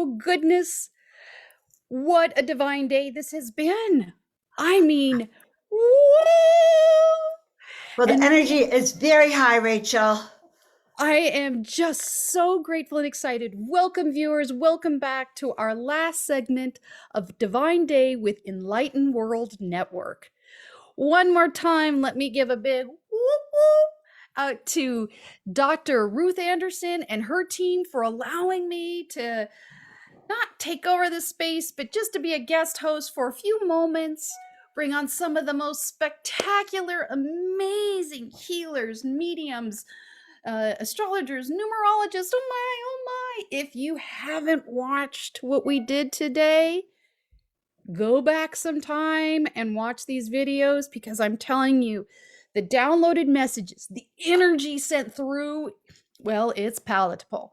Oh, goodness. What a divine day this has been. I mean, whoa! Well, the And energy is very high, Rachel. I am just so grateful and excited. Welcome, viewers. Welcome back to our last segment of Divine Day with Enlightened World Network. One more time, let me give a big whoop whoop out to Dr. Ruth Anderson and her team for allowing me to not take over the space, but just to be a guest host for a few moments, bring on some of the most spectacular, amazing healers, mediums, astrologers, numerologists. Oh my. If you haven't watched what we did today, go back sometime and watch these videos, because I'm telling you, the downloaded messages, the energy sent through, well, it's palatable.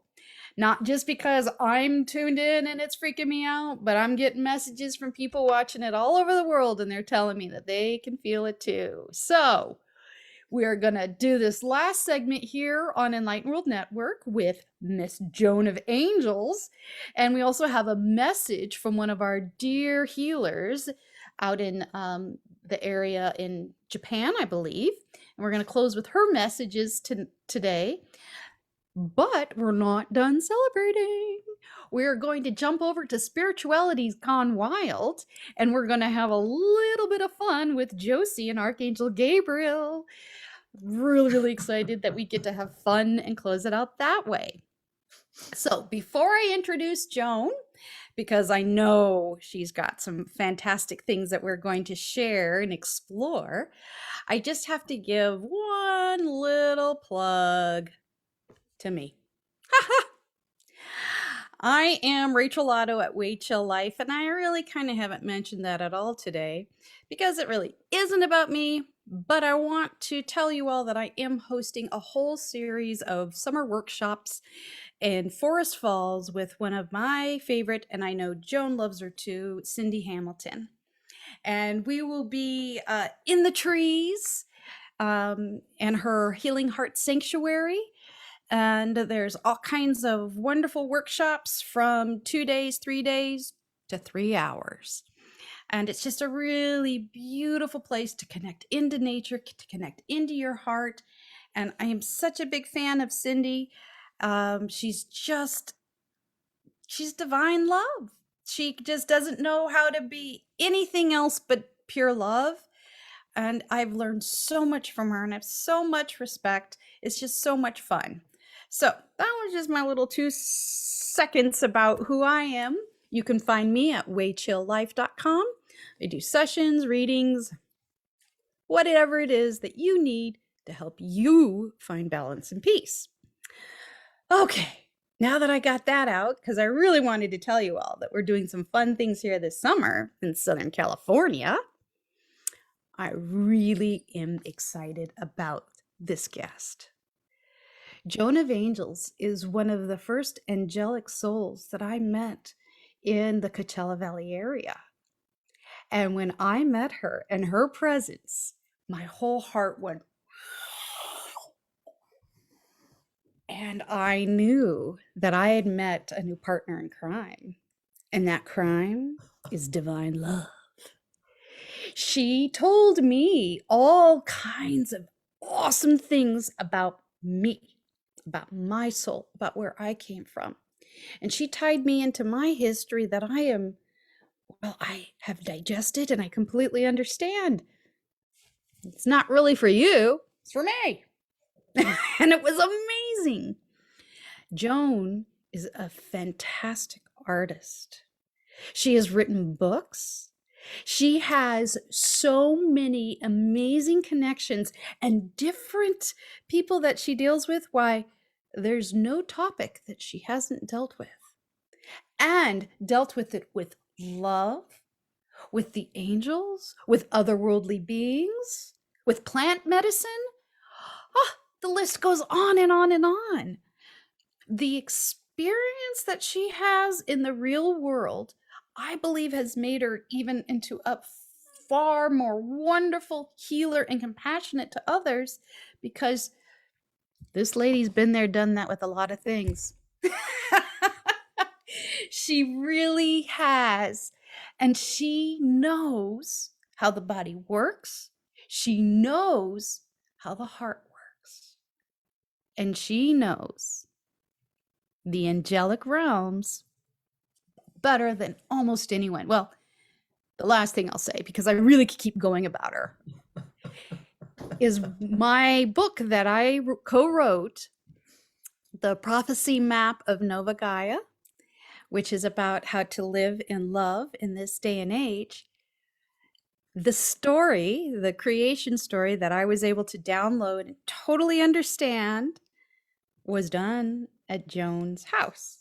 Not just because I'm tuned in and it's freaking me out, but I'm getting messages from people watching it all over the world, and they're telling me that they can feel it too. So we're going to do this last segment here on Enlightened World Network with Miss Joan of Angels. And we also have a message from one of our dear healers out in the area in Japan, I believe. And we're going to close with her messages today. But we're not done celebrating. We're going to jump over to Spirituality's Gone Wild, and we're going to have a little bit of fun with Josie and Archangel Gabriel. Really excited that we get to have fun and close it out that way. So before I introduce Joan, because I know she's got some fantastic things that we're going to share and explore, I just have to give one little plug to me. I am Rachel Otto at Way Chill Life, and I really kind of haven't mentioned that at all today because it really isn't about me, but I want to tell you all that I am hosting a whole series of summer workshops in Forest Falls with one of my favorite, and I know Joan loves her too, Cindy Hamilton. And we will be in the trees and her Healing Heart Sanctuary. And there's all kinds of wonderful workshops from 2 days, 3 days to 3 hours. And it's just a really beautiful place to connect into nature, to connect into your heart. And I am such a big fan of Cindy. She's divine love. She just doesn't know how to be anything else but pure love. And I've learned so much from her, and I have so much respect. It's just so much fun. So that was just my little 2 seconds about who I am. You can find me at waychilllife.com. I do sessions, readings, whatever it is that you need to help you find balance and peace. Okay, now that I got that out, because I really wanted to tell you all that we're doing some fun things here this summer in Southern California, I really am excited about this guest. Joan of Angels is one of the first angelic souls that I met in the Coachella Valley area. And when I met her and her presence, my whole heart went, and I knew that I had met a new partner in crime. And that crime is divine love. She told me all kinds of awesome things about me, about my soul, about where I came from. And she tied me into my history that I have digested and I completely understand. It's not really for you, it's for me. And it was amazing. Joan is a fantastic artist. She has written books. She has so many amazing connections and different people that she deals with. Why, there's no topic that she hasn't dealt with. And dealt with it with love, with the angels, with otherworldly beings, with plant medicine. The list goes on and on and on. The experience that she has in the real world, I believe, has made her even into a far more wonderful healer and compassionate to others, because this lady's been there, done that with a lot of things. She really has. And she knows how the body works. She knows how the heart works. And she knows the angelic realms better than almost anyone. Well, the last thing I'll say, because I really could keep going about her, is my book that I co-wrote, The Prophecy Map of Nova Gaia, which is about how to live in love in this day and age. The story, the creation story that I was able to download and totally understand was done at Joan's house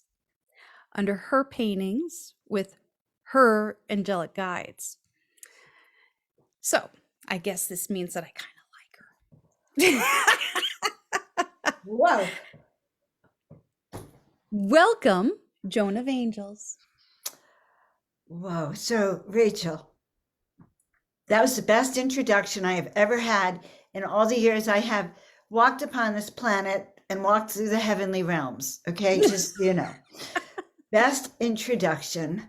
under her paintings with her angelic guides. So I guess this means that I kind of like her. Whoa. Welcome, Joan of Angels. Whoa. So, Rachel, that was the best introduction I have ever had in all the years I have walked upon this planet and walked through the heavenly realms. Okay, just, best introduction.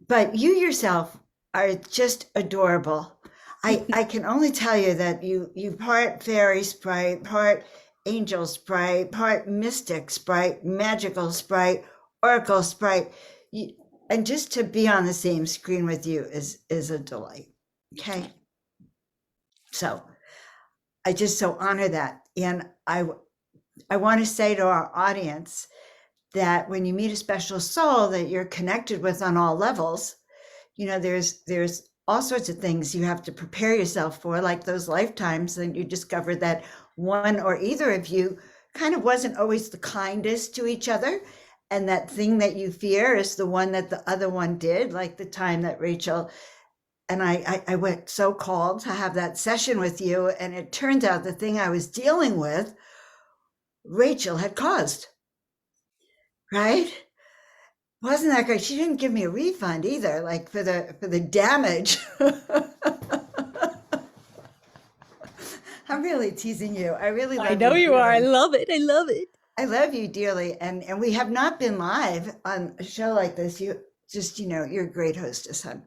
But you yourself are just adorable. I can only tell you that you part fairy sprite, part angel sprite, part mystic sprite, magical sprite, oracle sprite. And just to be on the same screen with you is a delight. Okay. So I just so honor that. And I want to say to our audience that when you meet a special soul that you're connected with on all levels, there's all sorts of things you have to prepare yourself for, like those lifetimes that you discover that one or either of you kind of wasn't always the kindest to each other. And that thing that you fear is the one that the other one did, like the time that Rachel and I went so called to have that session with you. And it turns out the thing I was dealing with, Rachel had caused, right? Wasn't that great? She didn't give me a refund either, like for the damage. I'm really teasing you. I really love you. I know you are. I love it. I love it. I love you dearly. And we have not been live on a show like this. You just, you're a great hostess, hon.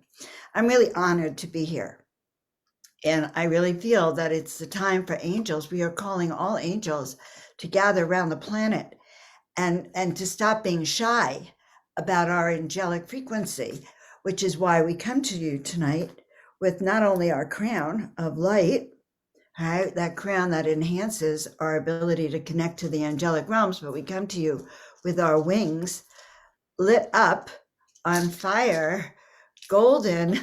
I'm really honored to be here. And I really feel that it's the time for angels. We are calling all angels to gather around the planet and to stop being shy about our angelic frequency, which is why we come to you tonight with not only our crown of light, right, that crown that enhances our ability to connect to the angelic realms, but we come to you with our wings lit up on fire, golden,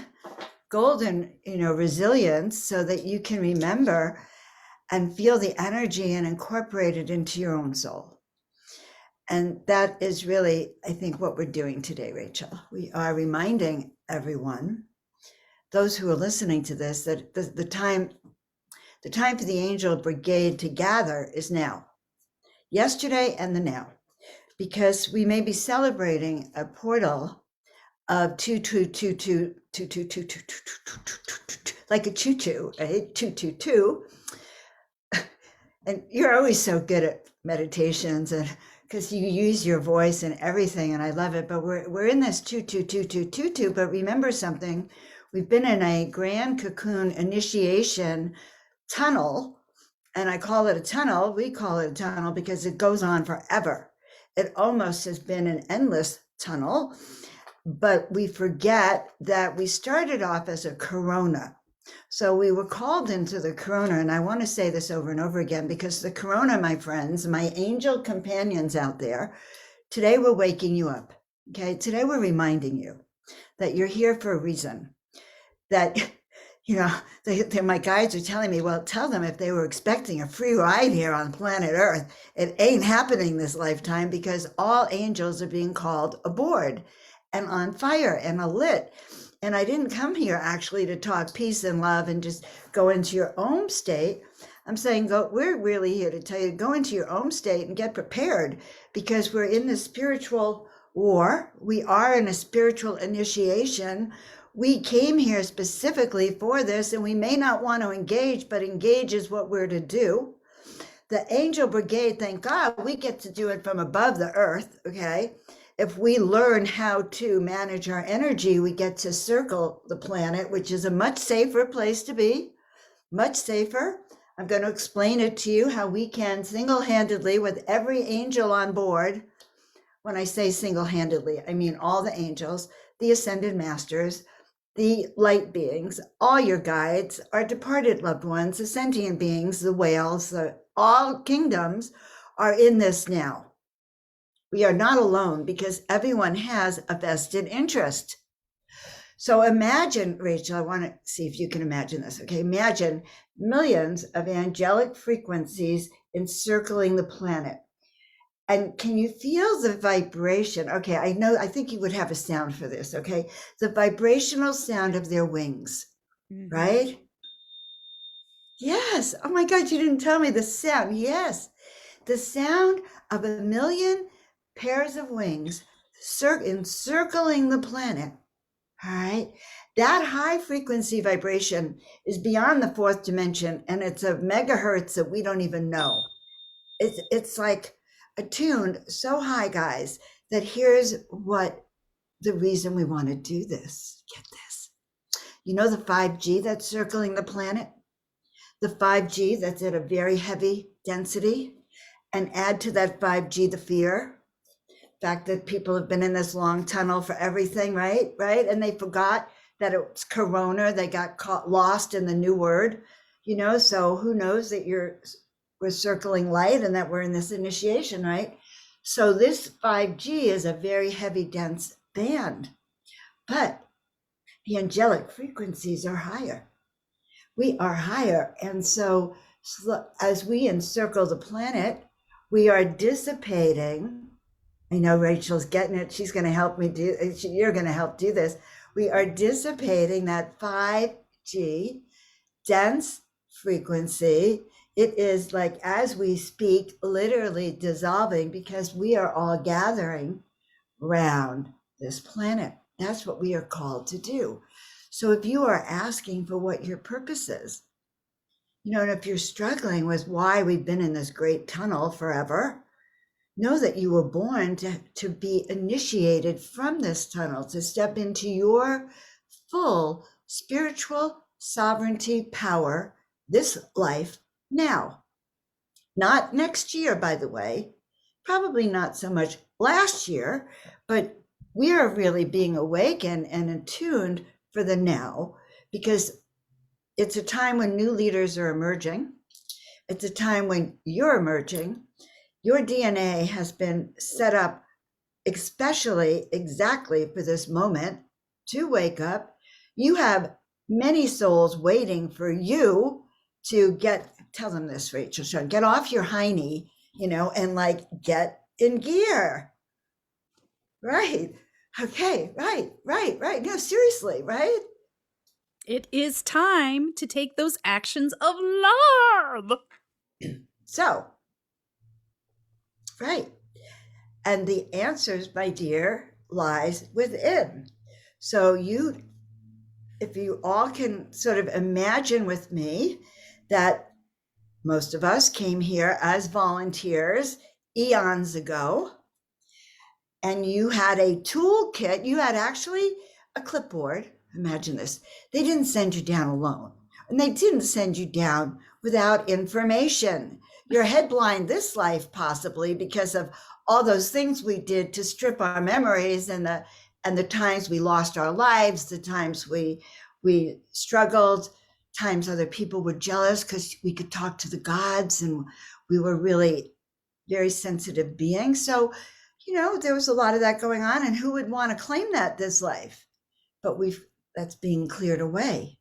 resilience, so that you can remember and feel the energy and incorporate it into your own soul. And that is really, I think, what we're doing today, Rachel. We are reminding everyone, those who are listening to this, that the time for the angel brigade to gather is now, yesterday and the now, because we may be celebrating a portal of 2222222, like a choo-choo, right? 222. And you're always so good at meditations, and because you use your voice and everything, and I love it. But we're in this 22222. But remember something: we've been in a grand cocoon initiation tunnel, and I call it a tunnel. We call it a tunnel because it goes on forever. It almost has been an endless tunnel, but we forget that we started off as a corona. So we were called into the corona, and I want to say this over and over again, because the corona, my friends, my angel companions out there, today we're waking you up. Okay, today we're reminding you that you're here for a reason. That, my guides are telling me, well, tell them if they were expecting a free ride here on planet Earth, it ain't happening this lifetime, because all angels are being called aboard and on fire and alit. And I didn't come here actually to talk peace and love and just go into your own state. I'm saying, we're really here to tell you, go into your own state and get prepared, because we're in the spiritual war. We are in a spiritual initiation. We came here specifically for this, and we may not want to engage, but engage is what we're to do. The angel brigade, thank God, we get to do it from above the earth, okay? if we learn how to manage our energy, we get to circle the planet, which is a much safer place to be, much safer. I'm going to explain it to you how we can single-handedly, with every angel on board. When I say single-handedly, I mean all the angels, the ascended masters, the light beings, all your guides, our departed loved ones, the sentient beings, the whales, all kingdoms are in this now. We are not alone because everyone has a vested interest. So imagine, Rachel, I want to see if you can imagine this. Okay, imagine millions of angelic frequencies encircling the planet. And can you feel the vibration? Okay, I think you would have a sound for this. Okay, the vibrational sound of their wings, right? Yes. Oh my God, you didn't tell me the sound. Yes, the sound of a million pairs of wings encircling the planet. All right. That high frequency vibration is beyond the fourth dimension, and it's a megahertz that we don't even know. It's like attuned so high, guys, that here's what the reason we want to do this. Get this. You know the 5G that's circling the planet? The 5G that's at a very heavy density, and add to that 5G the fear, fact that people have been in this long tunnel for everything, right? And they forgot that it's corona. They got lost in the new word, so who knows that we're circling light and that we're in this initiation, right? So this 5G is a very heavy, dense band, but the angelic frequencies are higher. We are higher. And so as we encircle the planet, we are dissipating. I know Rachel's getting it. She's going to help me you're going to help do this. We are dissipating that 5G dense frequency. It is like, as we speak, literally dissolving because we are all gathering around this planet. That's what we are called to do. So if you are asking for what your purpose is, and if you're struggling with why we've been in this great tunnel forever, know that you were born to be initiated from this tunnel, to step into your full spiritual sovereignty power this life now. Not next year, by the way, probably not so much last year, but we are really being awakened and attuned for the now, because it's a time when new leaders are emerging. It's a time when you're emerging. Your DNA has been set up especially exactly for this moment to wake up. You have many souls waiting for you to tell them this, Rachel, get off your hiney, and get in gear. Right. Okay. Right. No, seriously, right? It is time to take those actions of love. So, right. And the answers, my dear, lies within. So if you all can sort of imagine with me that most of us came here as volunteers eons ago, and you had a toolkit, you had actually a clipboard. Imagine this. They didn't send you down alone, and they didn't send you down without information. You're headblind this life, possibly because of all those things we did to strip our memories, and the times we lost our lives, the times we struggled, times other people were jealous because we could talk to the gods, and we were really very sensitive beings. So, there was a lot of that going on, and who would want to claim that this life? But that's being cleared away.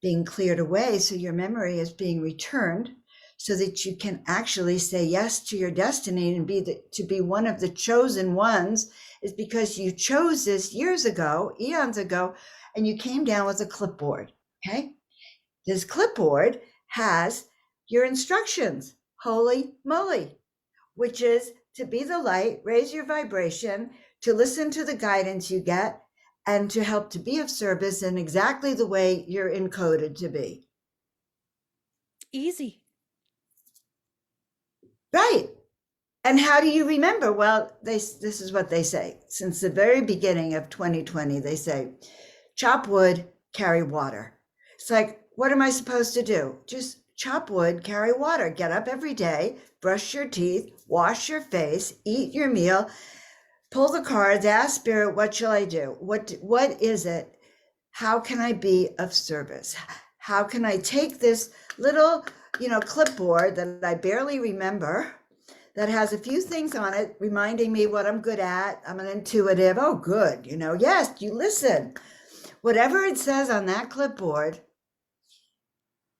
So your memory is being returned, so that you can actually say yes to your destiny and to be one of the chosen ones, is because you chose this years ago, eons ago, and you came down with a clipboard. Okay. This clipboard has your instructions. Holy moly, which is to be the light, raise your vibration, to listen to the guidance you get, and to help to be of service in exactly the way you're encoded to be. Easy. Right. And how do you remember? Well, this is what they say. Since the very beginning of 2020, they say, chop wood, carry water. It's like, what am I supposed to do? Just chop wood, carry water. Get up every day, brush your teeth, wash your face, eat your meal, pull the cards, ask spirit, what shall I do? What is it? How can I be of service? How can I take this little, clipboard that I barely remember, that has a few things on it reminding me what I'm good at. I'm an intuitive. Oh, good. Yes, you listen. Whatever it says on that clipboard,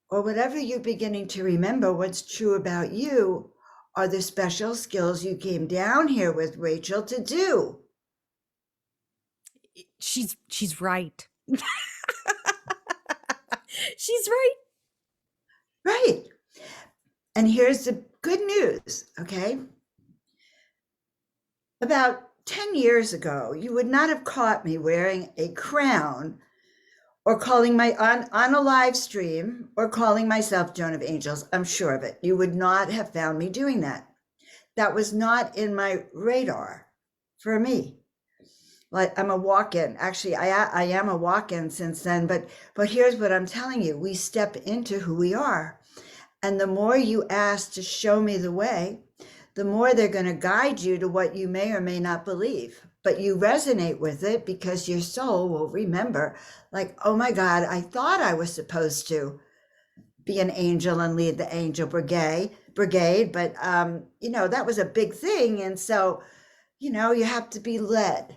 or whatever you're beginning to remember, what's true about you are the special skills you came down here with, Rachel, to do. She's right. She's right. Right. And here's the good news, okay? About 10 years ago, you would not have caught me wearing a crown or calling on a live stream or calling myself Joan of Angels. I'm sure of it. You would not have found me doing that. That was not in my radar for me. Like, I'm a walk-in. Actually, I am a walk-in since then. But here's what I'm telling you: we step into who we are, and the more you ask to show me the way, the more they're going to guide you to what you may or may not believe. But you resonate with it because your soul will remember, like, oh my God, I thought I was supposed to be an angel and lead the angel brigade, but that was a big thing, and so you have to be led.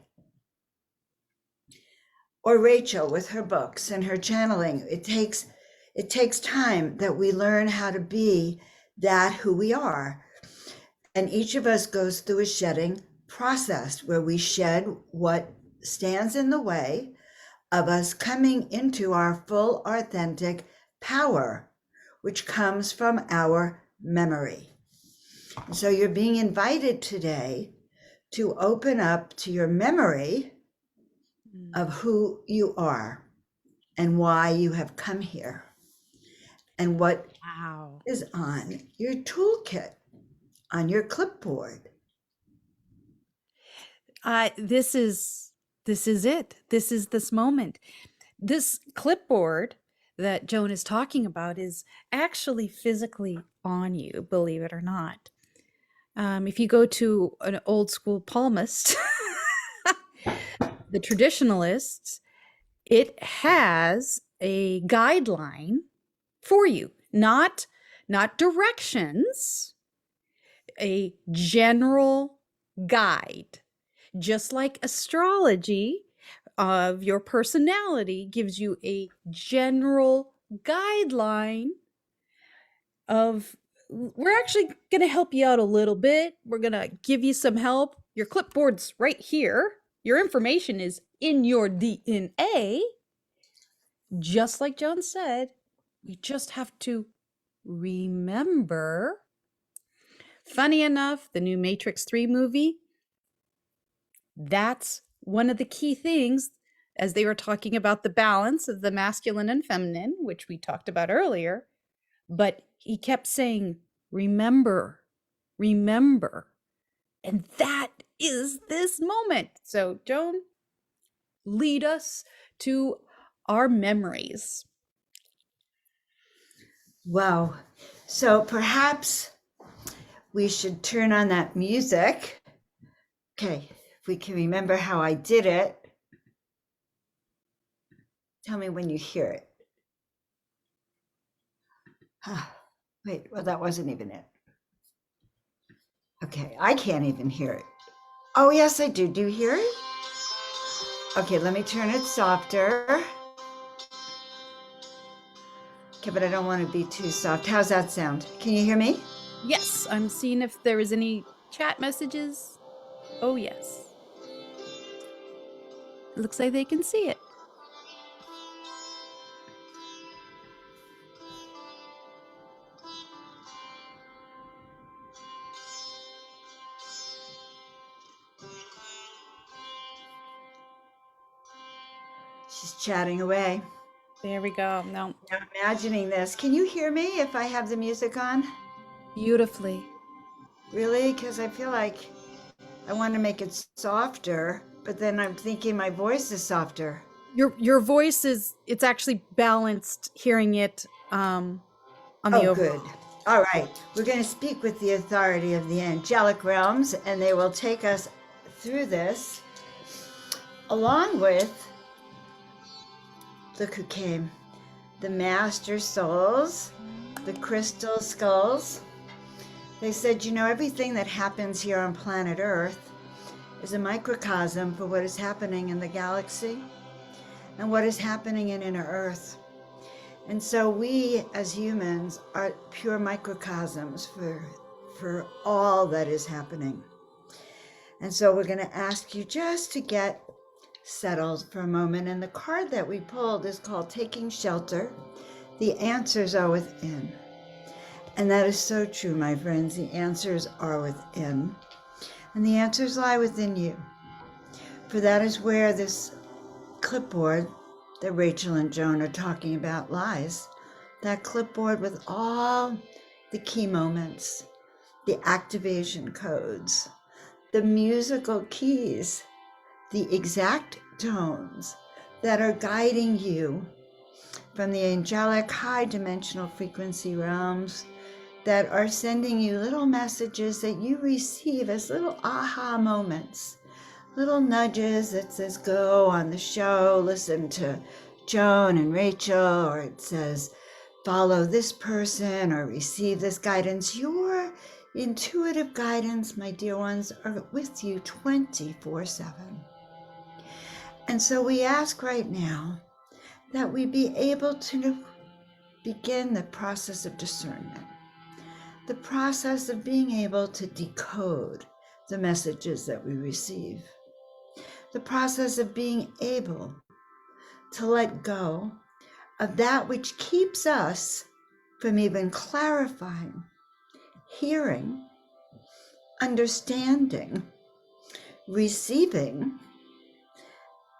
Or Rachel with her books and her channeling, it takes time that we learn how to be that who we are. And each of us goes through a shedding process where we shed what stands in the way of us coming into our full authentic power, which comes from our memory. So you're being invited today to open up to your memory of who you are and why you have come here and what Wow. is on your toolkit, on your clipboard. This is it. This is this moment. This clipboard that Joan is talking about is actually physically on you, believe it or not. If you go to an old school palmist, the traditionalists, it has a guideline for you, not directions, a general guide. Just like astrology of your personality gives you a general guideline of, we're actually going to help you out a little bit. We're going to give you some help. Your clipboard's right here. Your information is in your DNA. Just like Joan said, we just have to remember. Funny enough, the new Matrix 3 movie, that's one of the key things, as they were talking about the balance of the masculine and feminine, which we talked about earlier. But he kept saying, remember, remember. And that is this moment. So, Joan, lead us to our memories. Wow. So perhaps we should turn on that music. Okay, if we can remember how I did it, tell me when you hear it. Wait, well, that wasn't even it. Okay, I can't even hear it. Oh, yes, I do. Do you hear it? Okay, let me turn it softer. Okay, but I don't want to be too soft. How's that sound? Can you hear me? Yes, I'm seeing if there is any chat messages. Oh, yes. It looks like they can see it. She's chatting away. There we go. No, Now imagining this. Can you hear me if I have the music on? beautifully. Really? Because I feel like I want to make it softer, but then I'm thinking my voice is softer. Your voice is, it's actually balanced hearing it on the Oh, good. overall. All right. We're going to speak with the authority of the angelic realms, and they will take us through this along with, look who came, the master souls, the crystal skulls. They said, you know, everything that happens here on planet Earth is a microcosm for what is happening in the galaxy and what is happening in inner Earth. And so we as humans are pure microcosms for all that is happening. And so we're going to ask you just to get settled for a moment. And the card that we pulled is called Taking Shelter. The answers are within. And that is so true, my friends. The answers are within. And the answers lie within you. For that is where this clipboard that Rachel and Joan are talking about lies. That clipboard with all the key moments, the activation codes, the musical keys, the exact tones that are guiding you from the angelic high dimensional frequency realms, that are sending you little messages that you receive as little aha moments, little nudges that says, go on the show, listen to Joan and Rachel, or it says, follow this person or receive this guidance. Your intuitive guidance, my dear ones, are with you 24/7. And so we ask right now that we be able to begin the process of discernment, the process of being able to decode the messages that we receive, the process of being able to let go of that which keeps us from even clarifying, hearing, understanding, receiving,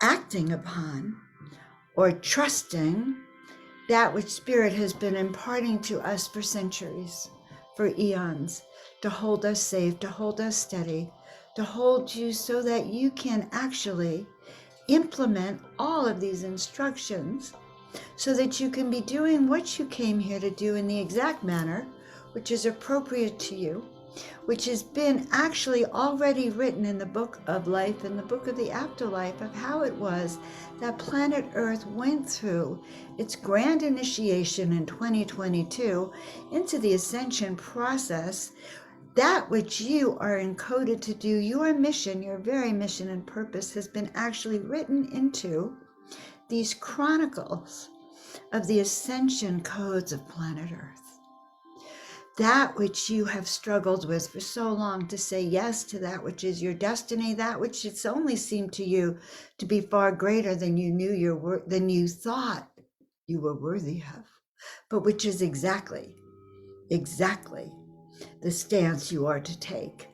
acting upon, or trusting that which Spirit has been imparting to us for centuries, for eons, to hold us safe, to hold us steady, to hold you so that you can actually implement all of these instructions so that you can be doing what you came here to do in the exact manner which is appropriate to you, which has been actually already written in the book of life, in the book of the afterlife, of how it was that planet Earth went through its grand initiation in 2022 into the ascension process. That which you are encoded to do, your mission, your very mission and purpose, has been actually written into these chronicles of the ascension codes of planet Earth. That which you have struggled with for so long, to say yes to that which is your destiny, that which it's only seemed to you to be far greater than you knew than you thought you were worthy of, but which is exactly the stance you are to take,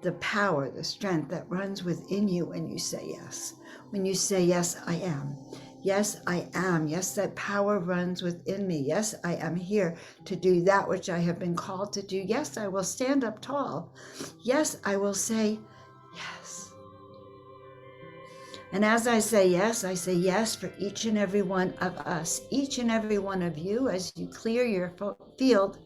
the power, the strength that runs within you when you say yes. When you say, yes, I am. Yes, I am. Yes, that power runs within me. Yes, I am here to do that which I have been called to do. Yes, I will stand up tall. Yes, I will say yes. And as I say yes for each and every one of us, each and every one of you. As you clear your field,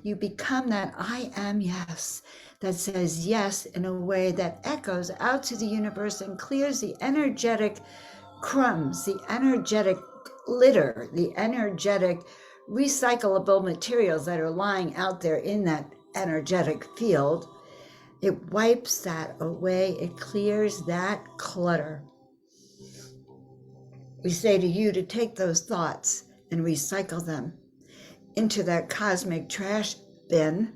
you become that I am yes that says yes in a way that echoes out to the universe and clears the energetic crumbs, the energetic litter, the energetic recyclable materials that are lying out there in that energetic field. It wipes that away. It clears that clutter. We say to you to take those thoughts and recycle them into that cosmic trash bin,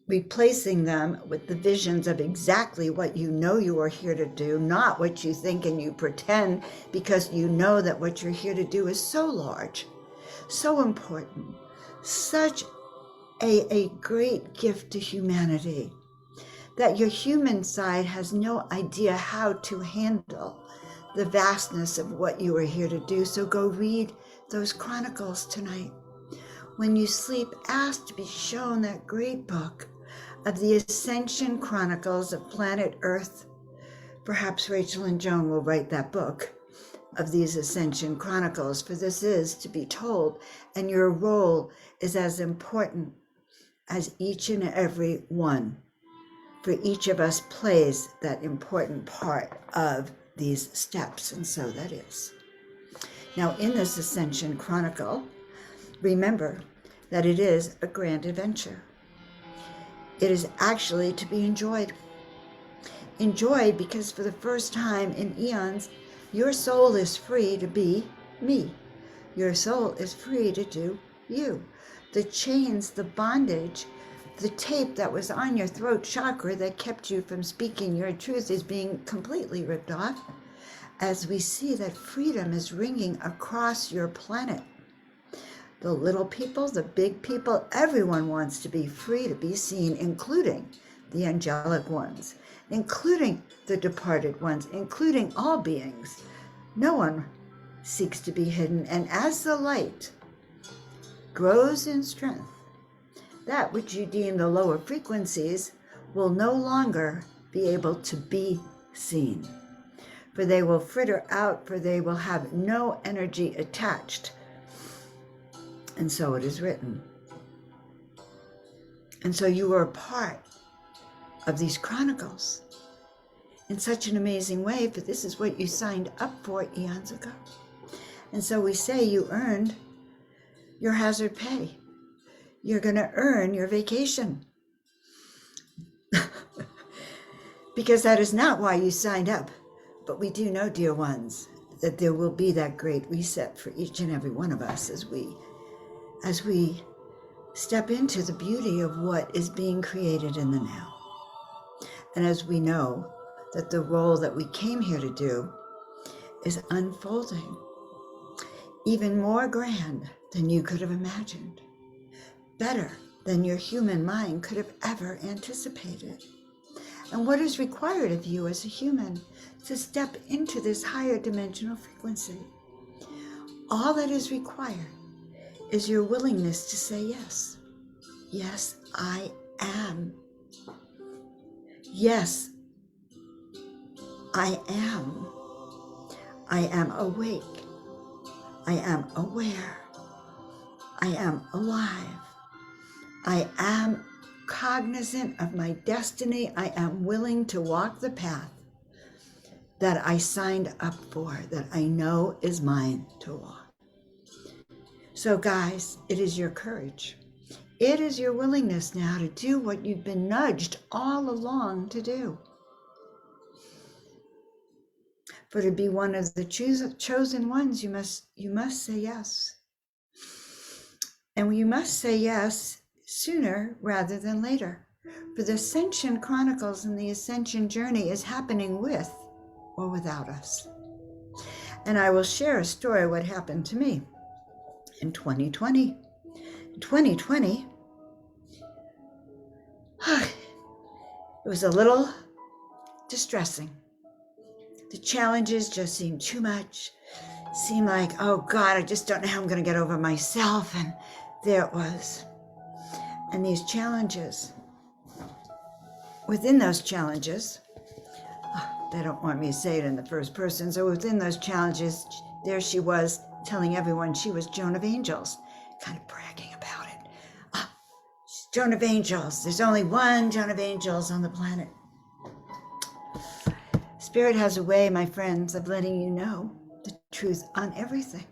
replacing them with the visions of exactly what you know you are here to do, not what you think and you pretend, because you know that what you're here to do is so large, so important, such a great gift to humanity that your human side has no idea how to handle the vastness of what you are here to do. So go read those chronicles tonight. When you sleep, ask to be shown that great book of the Ascension Chronicles of Planet Earth. Perhaps Rachel and Joan will write that book of these Ascension Chronicles, for this is to be told, and your role is as important as each and every one. For each of us plays that important part of these steps, and so that is. Now, in this Ascension Chronicle, remember that it is a grand adventure. It is actually to be enjoyed. Enjoyed because for the first time in eons, your soul is free to be me. Your soul is free to do you. The chains, the bondage, the tape that was on your throat chakra that kept you from speaking your truth is being completely ripped off, as we see that freedom is ringing across your planet. The little people, the big people, everyone wants to be free to be seen, including the angelic ones, including the departed ones, including all beings. No one seeks to be hidden, and as the light grows in strength, that which you deem the lower frequencies will no longer be able to be seen, for they will fritter out, for they will have no energy attached. And so it is written. And so you are a part of these chronicles in such an amazing way, for this is what you signed up for eons ago. And so we say you earned your hazard pay. You're going to earn your vacation. Because that is not why you signed up. But we do know, dear ones, that there will be that great reset for each and every one of us as we step into the beauty of what is being created in the now. And as we know that the role that we came here to do is unfolding even more grand than you could have imagined, better than your human mind could have ever anticipated. And what is required of you as a human to step into this higher dimensional frequency? All that is required is your willingness to say yes. Yes, I am. Yes, I am. I am awake. I am aware. I am alive. I am cognizant of my destiny. I am willing to walk the path that I signed up for, that I know is mine to walk. So guys, it is your courage. It is your willingness now to do what you've been nudged all along to do. For to be one of the chosen ones, you must say yes. And you must say yes sooner rather than later. For the Ascension Chronicles and the Ascension journey is happening with or without us. And I will share a story of what happened to me in 2020. In 2020, it was a little distressing. The challenges just seemed too much. Seemed like, oh God, I just don't know how I'm going to get over myself. And there it was. And these challenges, within those challenges, they don't want me to say it in the first person. So within those challenges, there she was telling everyone she was Joan of Angels, kind of bragging about it. Oh, she's Joan of Angels. There's only one Joan of Angels on the planet. Spirit has a way, my friends, of letting you know the truth on everything.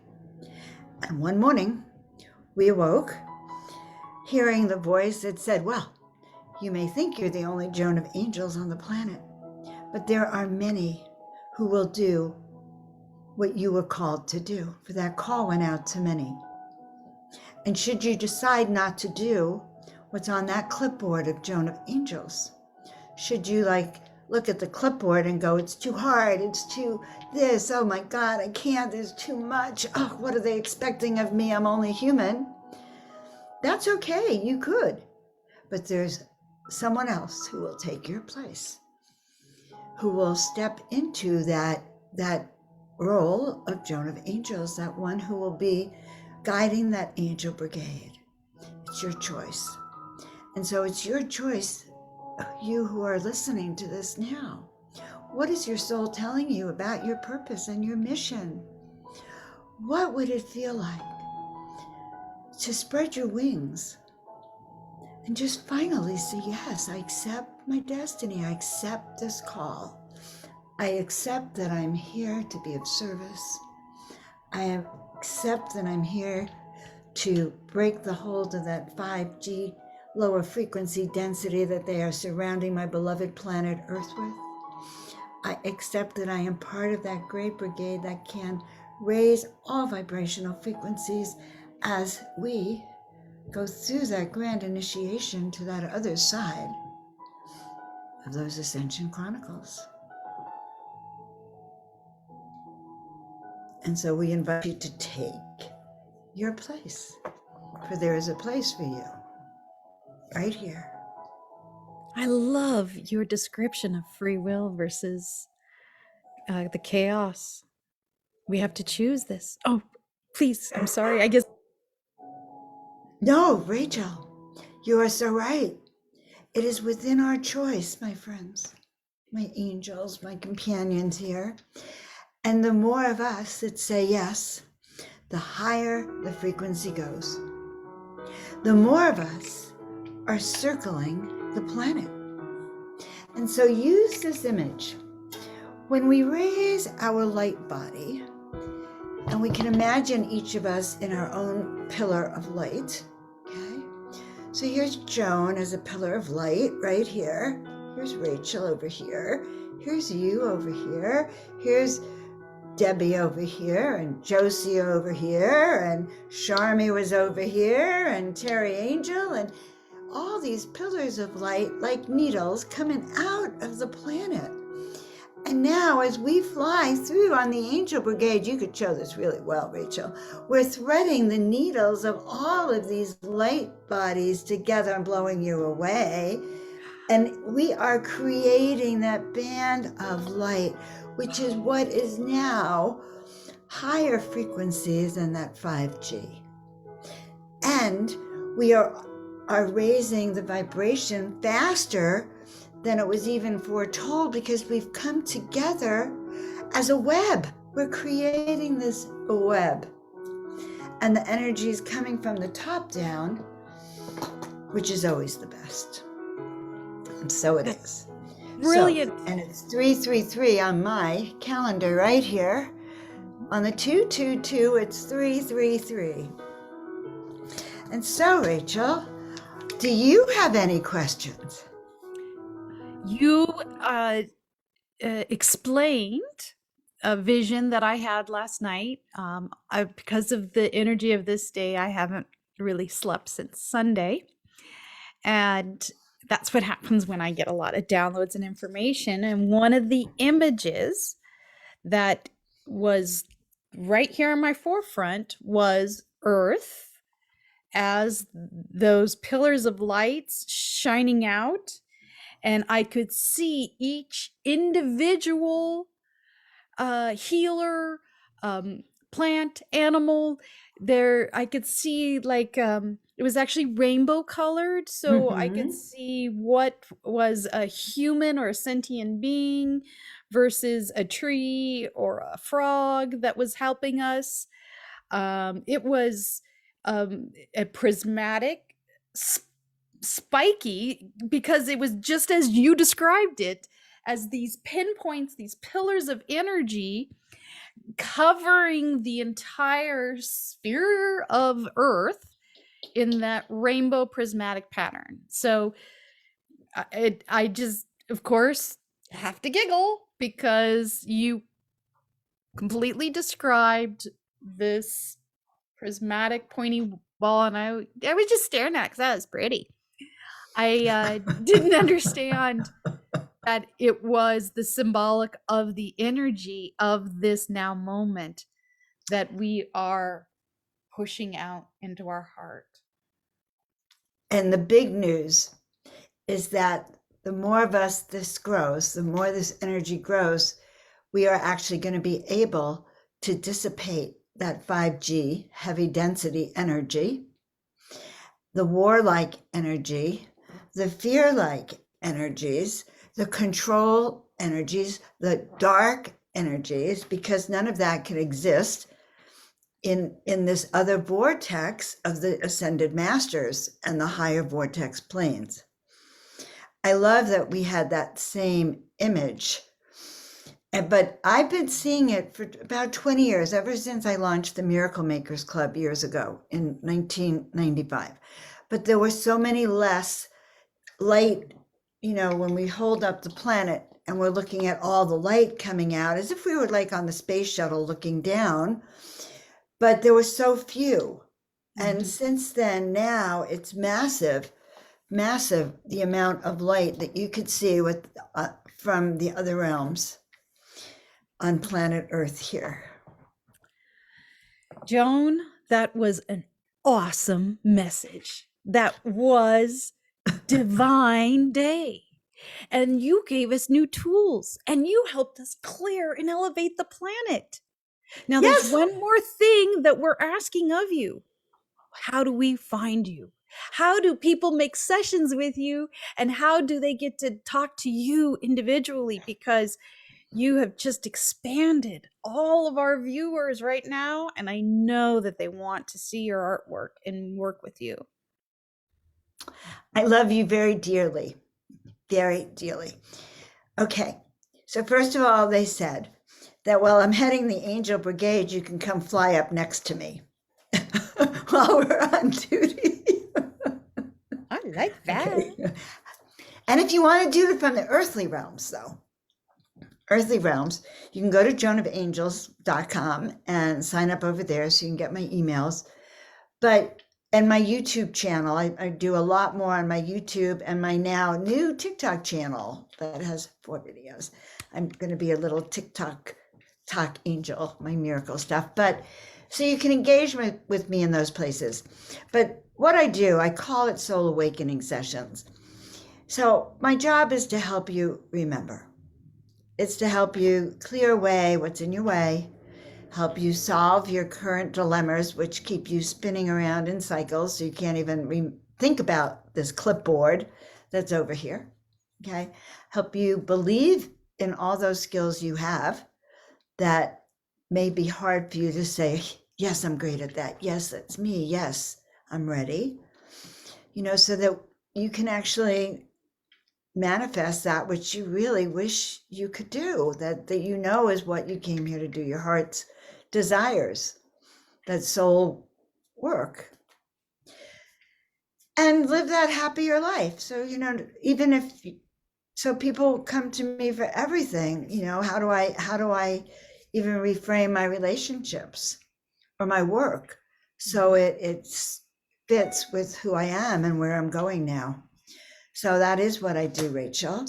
And one morning, we awoke, hearing the voice that said, well, you may think you're the only Joan of Angels on the planet, but there are many who will do what you were called to do. For that call went out to many. And should you decide not to do what's on that clipboard of Joan of Angels, should you look at the clipboard and go, it's too hard, it's too this, oh my God, I can't, there's too much, oh, what are they expecting of me, I'm only human. That's okay, you could, but there's someone else who will take your place, who will step into that role of Joan of Angels, that one who will be guiding that angel brigade. It's your choice. And so it's your choice you who are listening to this now, what is your soul telling you about your purpose and your mission? What would it feel like to spread your wings and just finally say, yes, I accept my destiny. I accept this call. I accept that I'm here to be of service. I accept that I'm here to break the hold of that 5G lower frequency density that they are surrounding my beloved planet Earth with. I accept that I am part of that great brigade that can raise all vibrational frequencies as we go through that grand initiation to that other side of those Ascension Chronicles. And so we invite you to take your place, for there is a place for you right here. I love your description of free will versus the chaos. We have to choose this. Oh, please, I'm sorry. I guess. No, Rachel, you are so right. It is within our choice, my friends, my angels, my companions here. And the more of us that say yes, the higher the frequency goes. The more of us are circling the planet. And so use this image. When we raise our light body, and we can imagine each of us in our own pillar of light, okay? So here's Joan as a pillar of light right here. Here's Rachel over here. Here's you over here. Here's Debbie over here, and Josie over here, and Charmy was over here, and Terry Angel, and all these pillars of light like needles coming out of the planet. And now as we fly through on the Angel Brigade, you could show this really well, Rachel, we're threading the needles of all of these light bodies together and blowing you away. And we are creating that band of light, which is what is now higher frequencies than that 5G. And we are raising the vibration faster than it was even foretold, because we've come together as a web. We're creating this web. And the energy is coming from the top down, which is always the best. And so it is. Brilliant. So, and it's 333 on my calendar right here. On the 222, it's 333. And so, Rachel, do you have any questions? You explained a vision that I had last night. Because of the energy of this day, I haven't really slept since Sunday. And that's what happens when I get a lot of downloads and information. And one of the images that was right here in my forefront was Earth as those pillars of lights shining out. And I could see each individual healer, plant, animal. There, I could see like it was actually rainbow colored, so I could see what was a human or a sentient being versus a tree or a frog that was helping us. It was a prismatic, spiky, because it was just as you described it, as these pinpoints, these pillars of energy covering the entire sphere of Earth in that rainbow prismatic pattern. So I just, of course, have to giggle because you completely described this prismatic pointy ball, and I was just staring at it because that was pretty. I didn't understand that it was the symbolic of the energy of this now moment that we are pushing out into our heart. And the big news is that the more of us this grows, the more this energy grows, we are actually going to be able to dissipate that 5G heavy density energy, the warlike energy, the fear-like energies, the control energies, the dark energies, because none of that can exist in this other vortex of the ascended masters and the higher vortex planes. I love that we had that same image. But I've been seeing it for about 20 years, ever since I launched the Miracle Makers Club years ago in 1995. But there were so many less light, when we hold up the planet and we're looking at all the light coming out, as if we were like on the space shuttle looking down, but there were so few. And since then, now it's massive, the amount of light that you could see from the other realms on planet Earth here. Joan, that was an awesome message. That was divine day. And you gave us new tools and you helped us clear and elevate the planet. Now, Yes. there's one more thing that we're asking of you. How do we find you? How do people make sessions with you? And how do they get to talk to you individually? Because you have just expanded all of our viewers right now. And I know that they want to see your artwork and work with you. I love you very dearly, very dearly. Okay. So first of all, they said that while I'm heading the Angel Brigade, you can come fly up next to me while we're on duty. I like that. Okay. And if you want to do it from the earthly realms, though, you can go to joanofangels.com and sign up over there so you can get my emails. And my YouTube channel, I do a lot more on my YouTube and my now new TikTok channel that has 4 videos. I'm going to be a little TikTok angel, my miracle stuff. But so you can engage with me in those places. But what I do, I call it soul awakening sessions. So my job is to help you remember. It's to help you clear away what's in your way, help you solve your current dilemmas, which keep you spinning around in cycles so you can't even think about this clipboard that's over here. Okay. Help you believe in all those skills you have that may be hard for you to say, yes, I'm great at that. Yes, that's me. Yes, I'm ready. So that you can actually manifest that which you really wish you could do, that is what you came here to do, your heart's desires, that soul work, and live that happier life. So, even if, so people come to me for everything, how do I even reframe my relationships or my work so it fits with who I am and where I'm going now. So that is what I do, Rachel.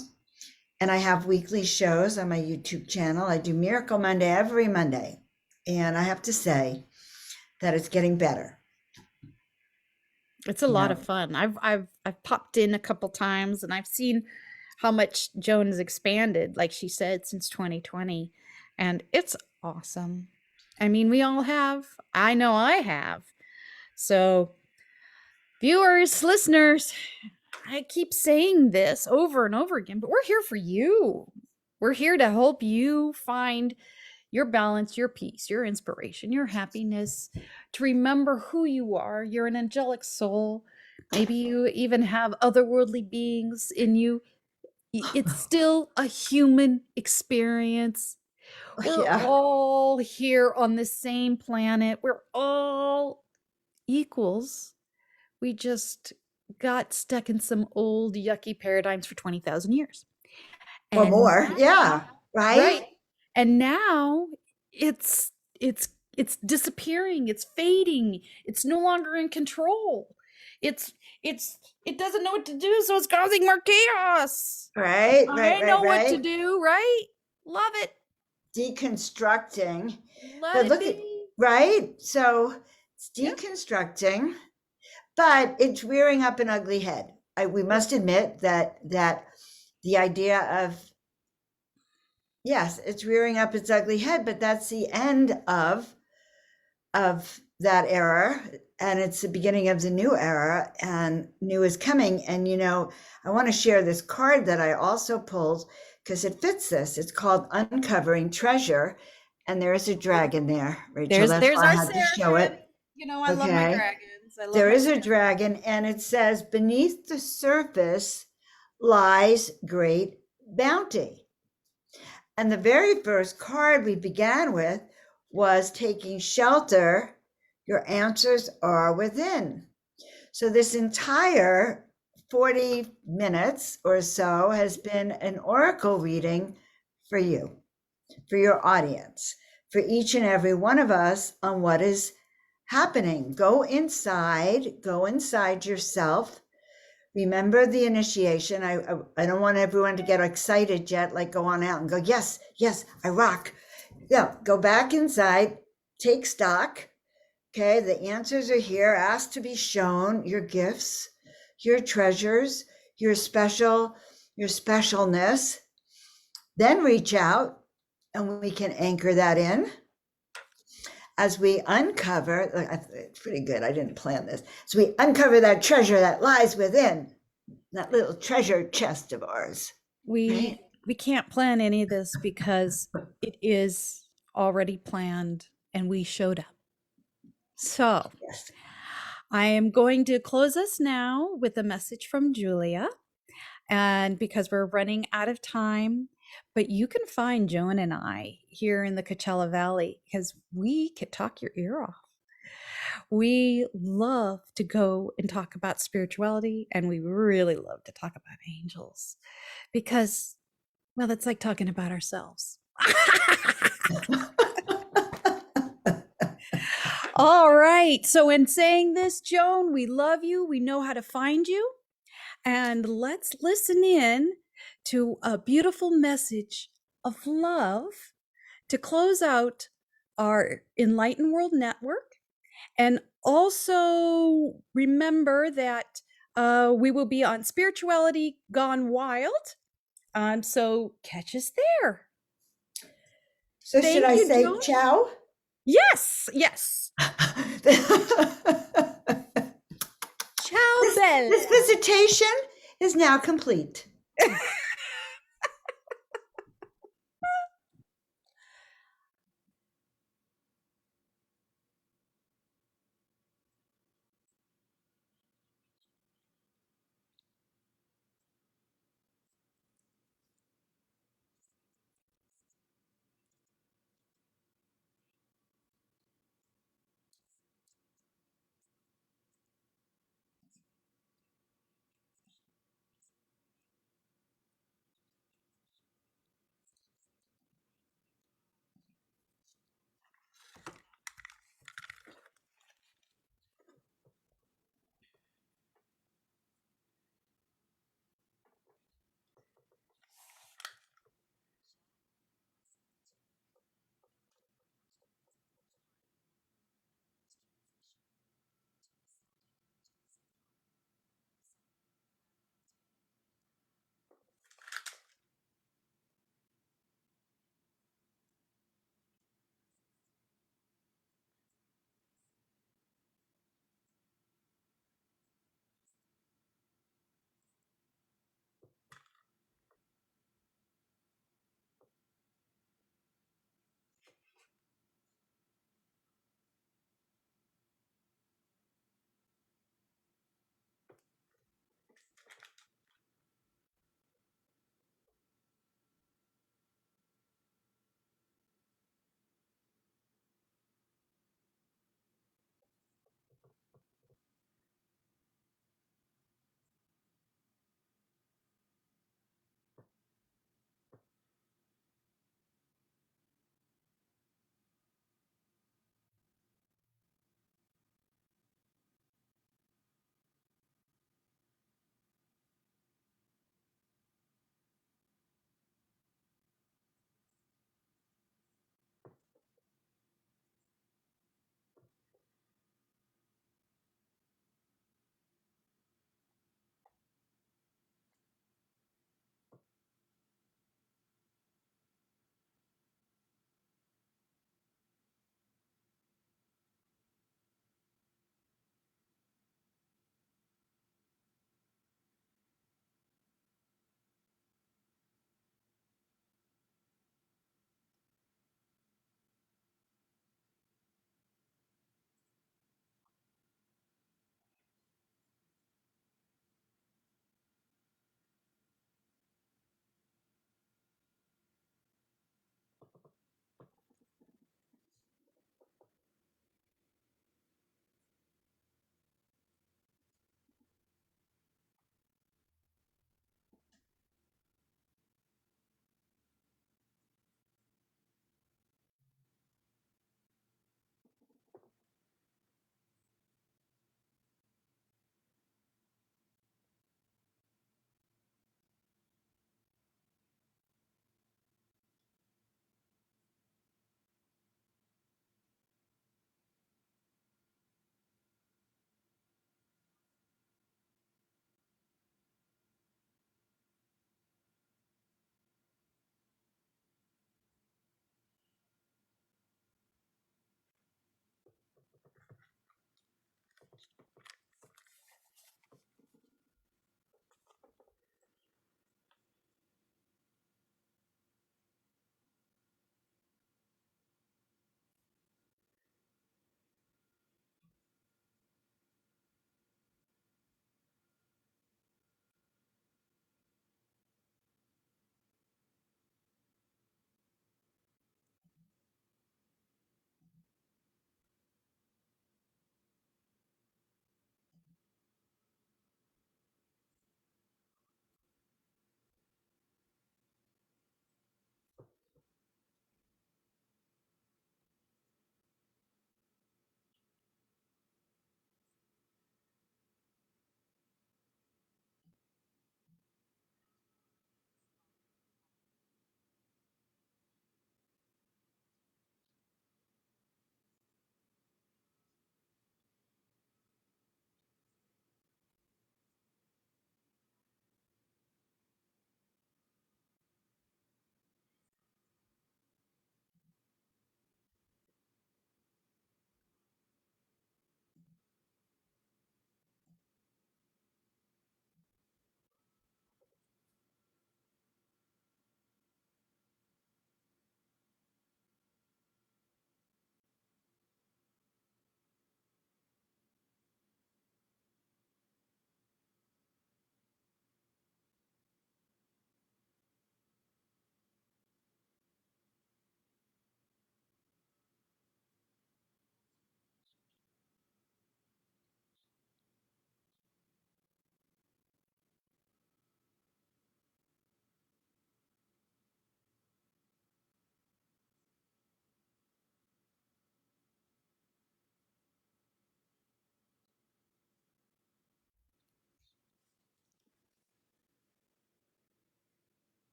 And I have weekly shows on my YouTube channel. I do Miracle Monday every Monday. And I have to say that it's getting better. It's a lot of fun. I've popped in a couple times and I've seen how much Joan has expanded, like she said, since 2020. And it's awesome. I mean, we all have. I know I have. So, viewers, listeners, I keep saying this over and over again, but we're here for you. We're here to help you find your balance, your peace, your inspiration, your happiness, to remember who you are. You're an angelic soul. Maybe you even have otherworldly beings in you. It's still a human experience. We're all here on the same planet. We're all equals. We just got stuck in some old yucky paradigms for 20,000 years. Or more. Yeah. Right. And now it's disappearing, it's fading, it's no longer in control. It doesn't know what to do, so it's causing more chaos. Right. I know what to do, right? Love it. Deconstructing. Let it be. Right? So it's deconstructing, but it's rearing up an ugly head. We must admit that the idea of, yes, it's rearing up its ugly head, but that's the end of that era. and it's the beginning of the new era, and new is coming. And I want to share this card that I also pulled because it fits this. It's called Uncovering Treasure, and there is a dragon there, Rachel. That's There's why I our had to show Seraphim. it. I love my Okay. dragons. I love There my is a dragon, and it says, beneath the surface lies great bounty. And the very first card we began with was taking shelter. Your answers are within. So this entire 40 minutes or so has been an oracle reading for you, for your audience, for each and every one of us on what is happening. Go inside yourself. Remember the initiation. I don't want everyone to get excited yet, like go on out and go, yes, I rock. Yeah, go back inside, take stock. Okay, the answers are here. Ask to be shown your gifts, your treasures, your specialness. Then reach out and we can anchor that in as we uncover. It's pretty good. I didn't plan this. So we uncover that treasure that lies within that little treasure chest of ours. We Right? we can't plan any of this because it is already planned and we showed up. So, Yes. I am going to close us now with a message from Julia. And because we're running out of time, but you can find Joan and I here in the Coachella Valley because we could talk your ear off. We love to go and talk about spirituality, and we really love to talk about angels because, well, it's like talking about ourselves. All right. So, in saying this, Joan, we love you. We know how to find you. And let's listen in to a beautiful message of love to close out our Enlightened World Network. And also remember that we will be on Spirituality Gone Wild. So catch us there. So should Thank I you, say Joan. ciao? Yes, yes. Ciao, Bella. This visitation is now complete.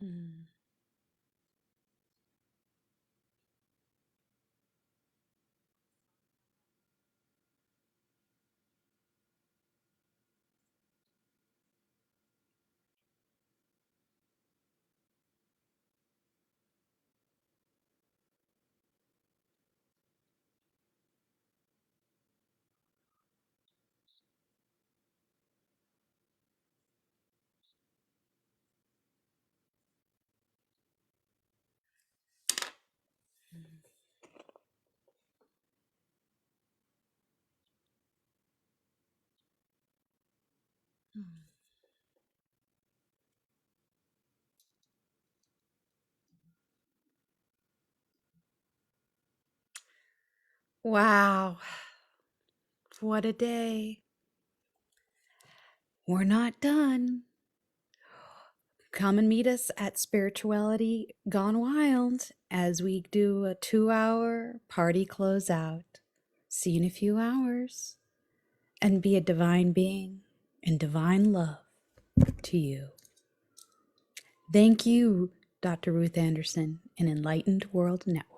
Mm. Mm. Wow. What a day. We're not done. Come and meet us at Spirituality Gone Wild as we do a 2-hour party closeout. See you in a few hours. And be a divine being and divine love to you. Thank you, Dr. Ruth Anderson and Enlightened World Network.